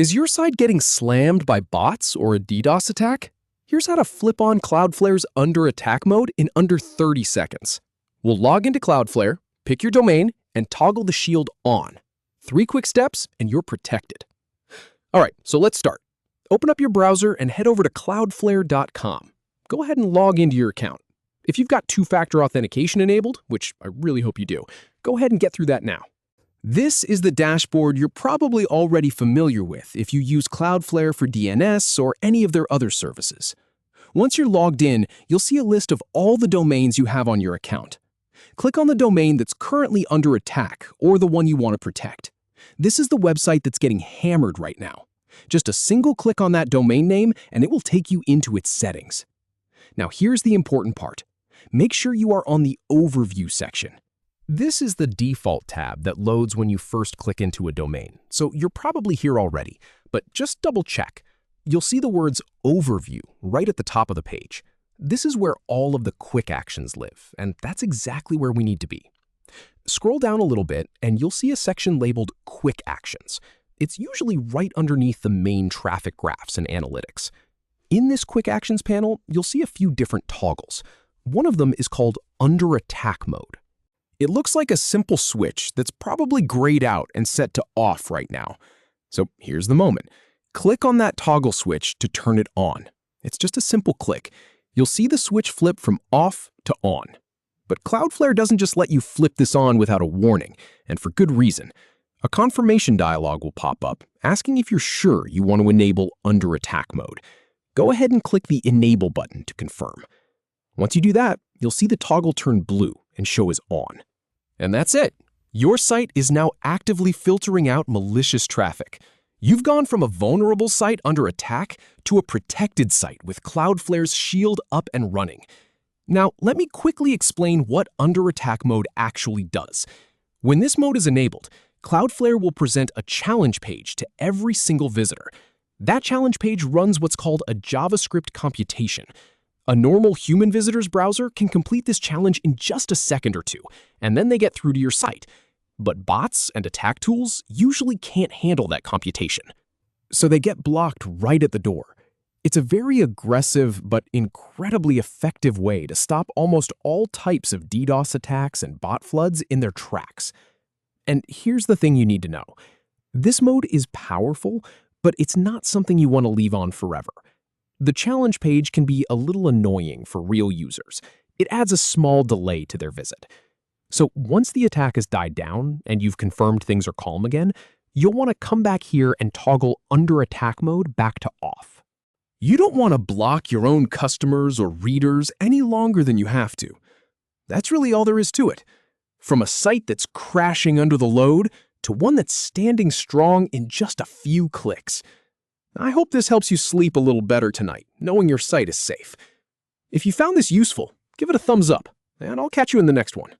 Is your site getting slammed by bots or a DDoS attack? Here's how to flip on Cloudflare's under attack mode in under 30 seconds. We'll log into Cloudflare, pick your domain, and toggle the shield on. 3 quick steps and you're protected. All right, so let's start. Open up your browser and head over to cloudflare.com. Go ahead and log into your account. If you've got two-factor authentication enabled, which I really hope you do, go ahead and get through that now. This is the dashboard you're probably already familiar with if you use Cloudflare for DNS or any of their other services. Once you're logged in, you'll see a list of all the domains you have on your account. Click on the domain that's currently under attack or the one you want to protect. This is the website that's getting hammered right now. Just a single click on that domain name and it will take you into its settings. Now here's the important part. Make sure you are on the Overview section. This is the default tab that loads when you first click into a domain, so you're probably here already, but just double check. You'll see the words Overview right at the top of the page. This is where all of the quick actions live, and that's exactly where we need to be. Scroll down a little bit and you'll see a section labeled Quick Actions. It's usually right underneath the main traffic graphs and analytics. In this Quick Actions panel, you'll see a few different toggles. One of them is called Under Attack Mode. It looks like a simple switch that's probably grayed out and set to off right now. So here's the moment. Click on that toggle switch to turn it on. It's just a simple click. You'll see the switch flip from off to on. But Cloudflare doesn't just let you flip this on without a warning, and for good reason. A confirmation dialog will pop up asking if you're sure you want to enable Under Attack Mode. Go ahead and click the Enable button to confirm. Once you do that, you'll see the toggle turn blue and show as on. And that's it. Your site is now actively filtering out malicious traffic. You've gone from a vulnerable site under attack to a protected site with Cloudflare's shield up and running. Now, let me quickly explain what Under Attack Mode actually does. When this mode is enabled, Cloudflare will present a challenge page to every single visitor. That challenge page runs what's called a JavaScript computation. A normal human visitor's browser can complete this challenge in just a second or two, and then they get through to your site. But bots and attack tools usually can't handle that computation. So they get blocked right at the door. It's a very aggressive but incredibly effective way to stop almost all types of DDoS attacks and bot floods in their tracks. And here's the thing you need to know. This mode is powerful, but it's not something you want to leave on forever. The challenge page can be a little annoying for real users. It adds a small delay to their visit. So once the attack has died down and you've confirmed things are calm again, you'll want to come back here and toggle Under Attack Mode back to off. You don't want to block your own customers or readers any longer than you have to. That's really all there is to it. From a site that's crashing under the load to one that's standing strong in just a few clicks. I hope this helps you sleep a little better tonight, knowing your site is safe. If you found this useful, give it a thumbs up, and I'll catch you in the next one.